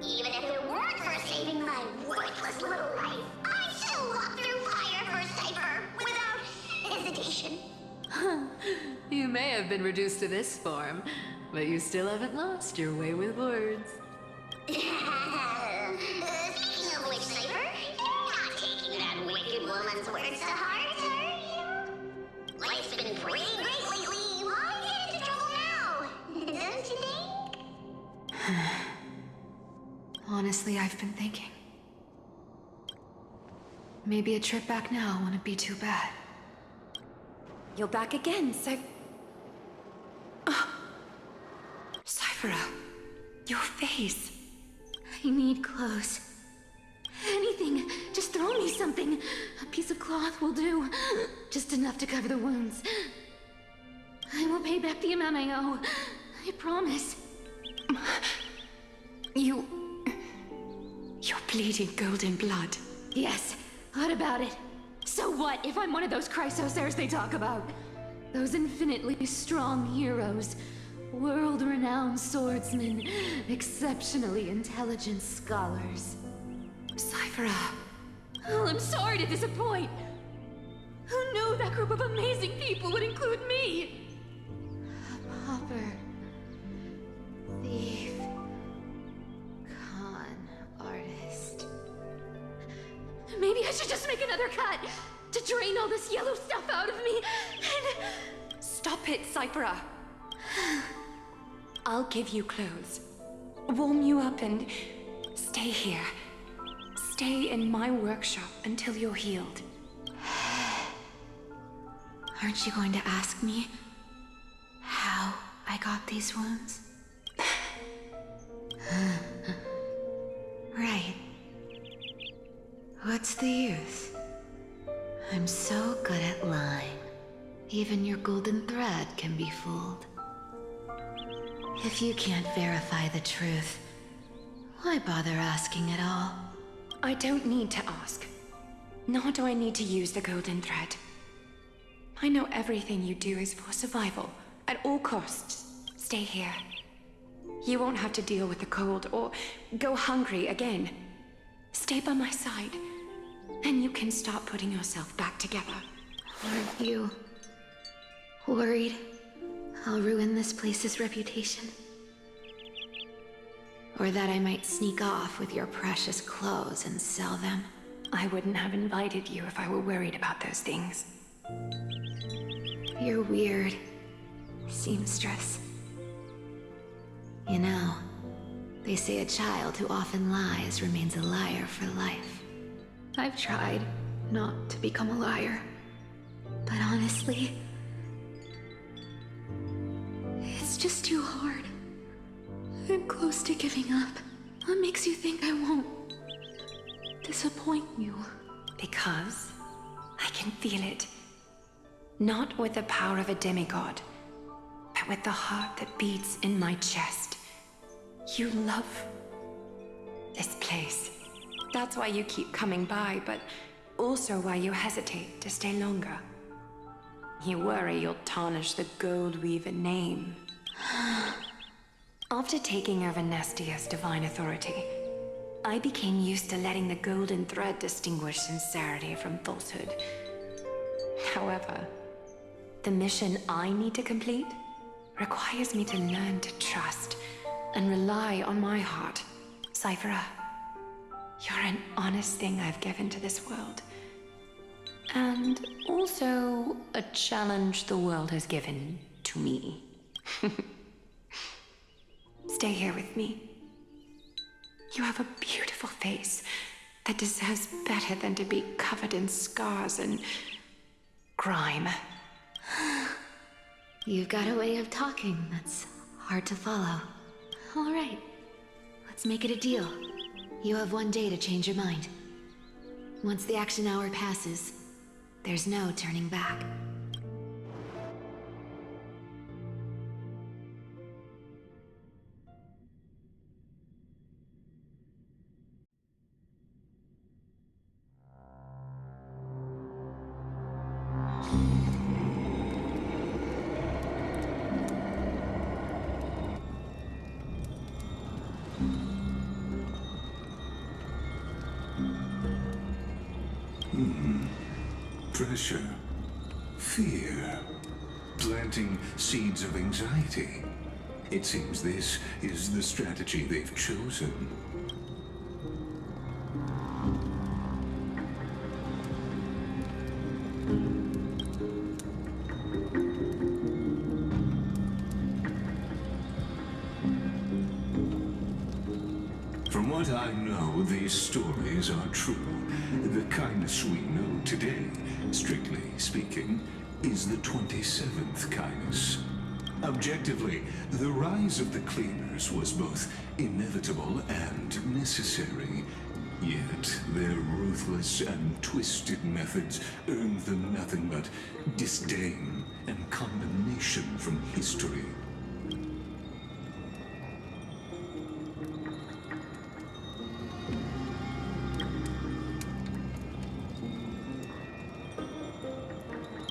Even if it weren't for saving my worthless little life, I'd still walk through fire for Cypher without hesitation. You may have been reduced to this form, but you still haven't lost your way with words. Speaking of which, Cypher, you're not taking that wicked woman's words to heart, are you? Life's been pretty great lately. Why get into trouble now? Don't you think? Honestly, I've been thinking. Maybe a trip back now wouldn't be too bad. You're back again, Cyphera, your face. I need clothes. Anything. Just throw me something. A piece of cloth will do. Just enough to cover the wounds. I will pay back the amount I owe. I promise. You're bleeding golden blood. Yes. What about it? So what if I'm one of those Chrysosairs they talk about? Those infinitely strong heroes. World-renowned swordsmen. Exceptionally intelligent scholars. Cyphera. Oh, I'm sorry to disappoint. Who knew that group of amazing people would include me? A pauper. Thief. Con artist. Maybe I should just make another cut to drain all this yellow stuff out of me and... Stop it, Cyphera. I'll give you clothes. Warm you up and stay here. Stay in my workshop until you're healed. Aren't you going to ask me how I got these wounds? Right. What's the use? I'm so good at lying. Even your golden thread can be fooled. If you can't verify the truth, why bother asking at all? I don't need to ask. Nor do I need to use the golden thread. I know everything you do is for survival, at all costs. Stay here. You won't have to deal with the cold or go hungry again. Stay by my side, and you can start putting yourself back together. Aren't you worried I'll ruin this place's reputation? Or that I might sneak off with your precious clothes and sell them? I wouldn't have invited you if I were worried about those things. You're weird, seamstress. You know, they say a child who often lies remains a liar for life. I've tried not to become a liar, but honestly, it's just too hard. I'm close to giving up. What makes you think I won't disappoint you? Because I can feel it. Not with the power of a demigod, but with the heart that beats in my chest. You love this place. That's why you keep coming by, but also why you hesitate to stay longer. You worry you'll tarnish the Gold Weaver name. After taking over Nestia's divine authority, I became used to letting the golden thread distinguish sincerity from falsehood. However, the mission I need to complete requires me to learn to trust and rely on my heart. Cyphera, you're an honest thing I've given to this world. And also a challenge the world has given to me. Stay here with me. You have a beautiful face that deserves better than to be covered in scars and grime. You've got a way of talking that's hard to follow. All right, let's make it a deal. You have 1 day to change your mind. Once the action hour passes, there's no turning back. Pressure, fear, planting seeds of anxiety. It seems this is the strategy they've chosen. From what I know, these stories are true. The kindness we know today, strictly speaking, is the 27th kindness. Objectively, the rise of the cleaners was both inevitable and necessary. Yet their ruthless and twisted methods earned them nothing but disdain and condemnation from history.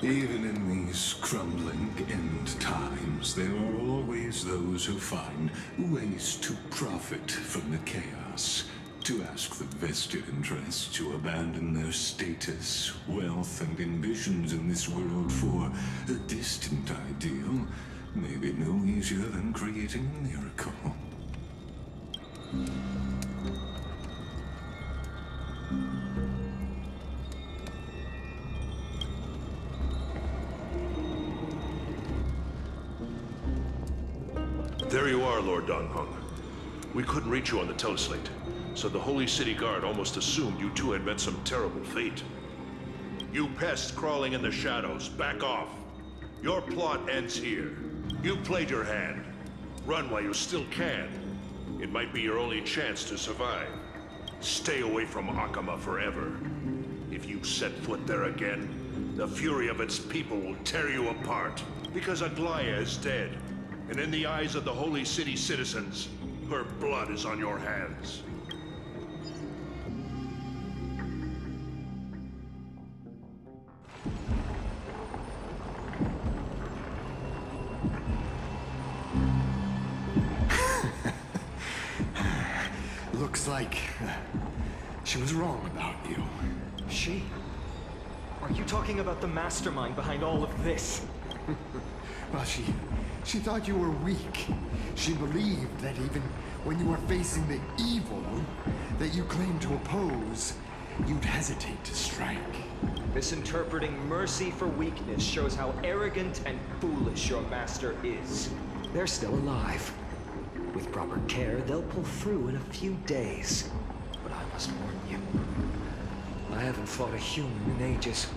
Even in these crumbling end times, there are always those who find ways to profit from the chaos, to ask the vested interests to abandon their status, wealth, and ambitions in this world for a distant ideal may be no easier than creating a miracle. There you are, Lord Donghung. We couldn't reach you on the teleslate, so the Holy City Guard almost assumed you two had met some terrible fate. You pests crawling in the shadows, back off. Your plot ends here. You played your hand. Run while you still can. It might be your only chance to survive. Stay away from Akama forever. If you set foot there again, the fury of its people will tear you apart. Because Aglaya is dead, and in the eyes of the Holy City citizens, her blood is on your hands. Looks like she was wrong about you. She? Are you talking about the mastermind behind all of this? Well, she thought you were weak. She believed that even when you were facing the evil that you claimed to oppose, you'd hesitate to strike. Misinterpreting mercy for weakness shows how arrogant and foolish your master is. They're still alive. With proper care, they'll pull through in a few days. But I must warn you, I haven't fought a human in ages.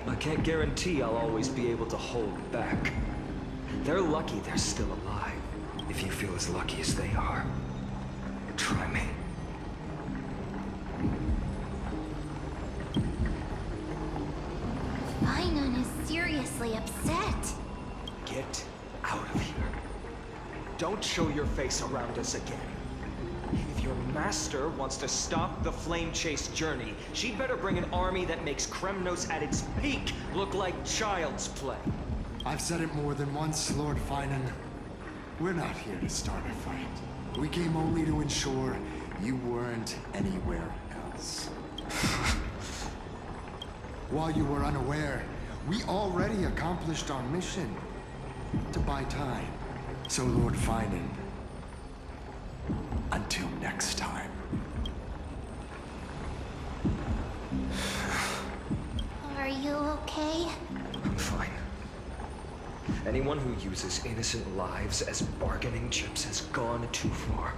I can't guarantee I'll always be able to hold back. They're lucky they're still alive. If you feel as lucky as they are, try me. Finon is seriously upset. Get out of here. Don't show your face around us again. If your master wants to stop the Flame Chase journey, she'd better bring an army that makes Kremnos at its peak look like child's play. I've said it more than once, Lord Finan. We're not here to start a fight. We came only to ensure you weren't anywhere else. While you were unaware, we already accomplished our mission to buy time. So, Lord Finan, until next time. Are you okay? I'm fine. Anyone who uses innocent lives as bargaining chips has gone too far.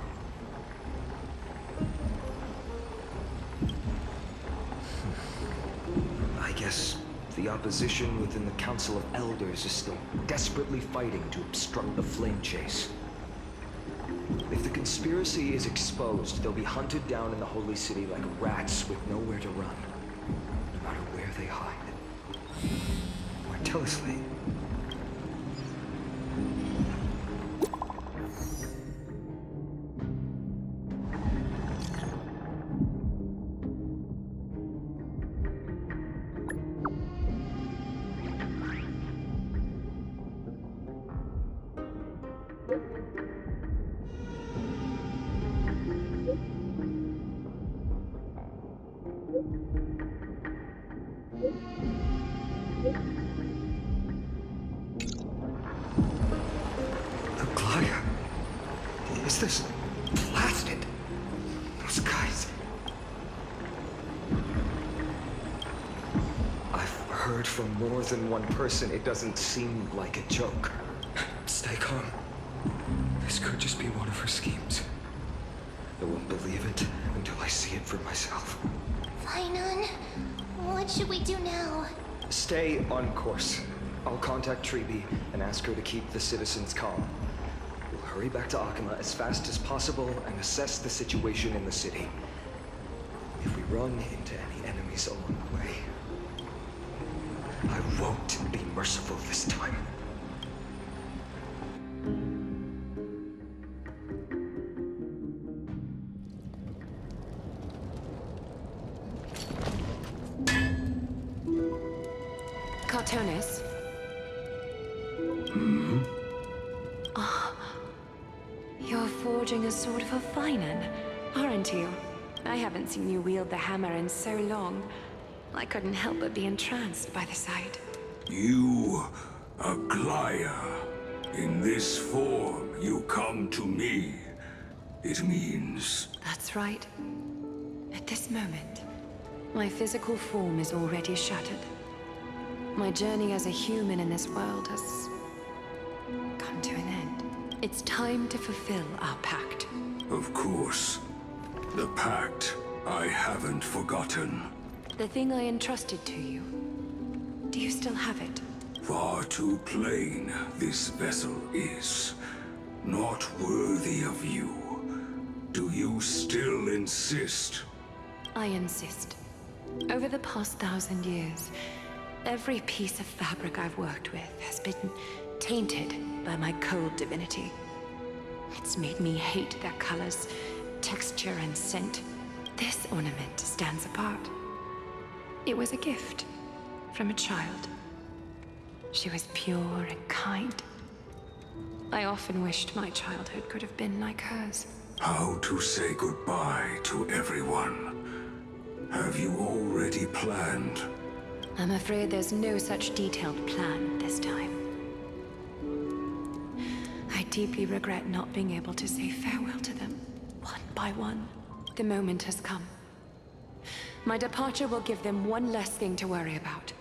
I guess the opposition within the Council of Elders is still desperately fighting to obstruct the Flame Chase. If the conspiracy is exposed, they'll be hunted down in the Holy City like rats with nowhere to run, no matter where they hide. Or tell us, Lee. Aglaya, is this blasted? Those guys. I've heard from more than one person it doesn't seem like a joke. Stay calm. This could just be one of her schemes. I won't believe it until I see it for myself. Finon, what should we do now? Stay on course. I'll contact Treeby and ask her to keep the citizens calm. We'll hurry back to Akama as fast as possible and assess the situation in the city. If we run into any enemies along the way, I won't be merciful this time. Cartonis? You're forging a sword for Finan, aren't you? I haven't seen you wield the hammer in so long. I couldn't help but be entranced by the sight. You, Aglaya. In this form, you come to me. It means... That's right. At this moment, my physical form is already shattered. My journey as a human in this world has come to an end. It's time to fulfill our pact. Of course. The pact. I haven't forgotten. The thing I entrusted to you. Do you still have it? Far too plain this vessel is. Not worthy of you. Do you still insist? I insist. Over the past 1,000 years, every piece of fabric I've worked with has been tainted by my cold divinity. It's made me hate their colors, texture, and scent. This ornament stands apart. It was a gift from a child. She was pure and kind. I often wished my childhood could have been like hers. How to say goodbye to everyone? Have you already planned? I'm afraid there's no such detailed plan this time. I deeply regret not being able to say farewell to them, one by one. The moment has come. My departure will give them one less thing to worry about.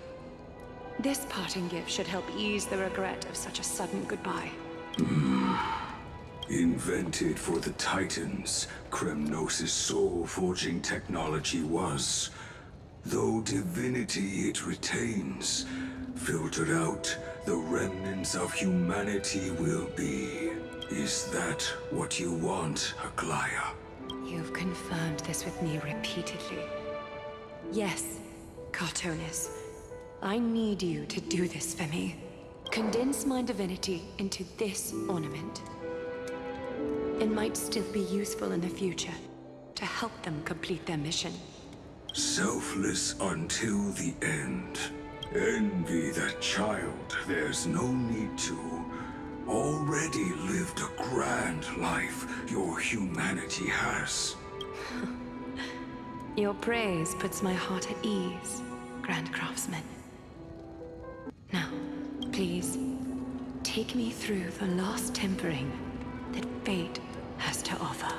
This parting gift should help ease the regret of such a sudden goodbye. Invented for the Titans, Kremnos' soul-forging technology was. Though divinity it retains, filtered out, the remnants of humanity will be. Is that what you want, Aglaya? You've confirmed this with me repeatedly. Yes, Cartonis. I need you to do this for me. Condense my divinity into this ornament. It might still be useful in the future to help them complete their mission. Selfless until the end. Envy that child, there's no need to. Already lived a grand life your humanity has. Your praise puts my heart at ease, Grand Craftsman. Now, please, take me through the last tempering that fate has to offer.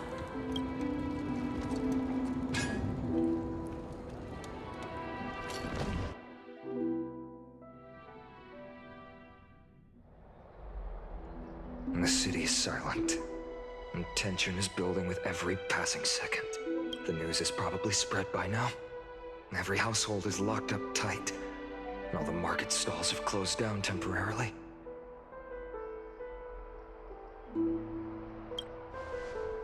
The city is silent, and tension is building with every passing second. The news is probably spread by now. Every household is locked up tight, and all the market stalls have closed down temporarily.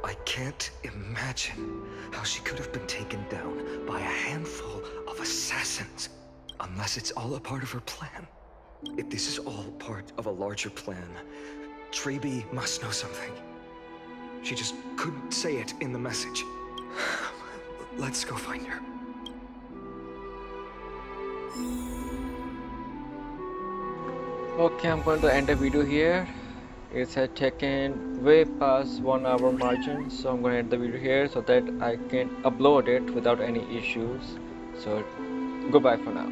I can't imagine how she could have been taken down by a handful of assassins, unless it's all a part of her plan. If this is all part of a larger plan, Treeby must know something. She just couldn't say it in the message. Let's go find her. Okay, I'm going to end the video here. It has taken way past 1 hour margin, so I'm going to end the video here so that I can upload it without any issues. So goodbye for now.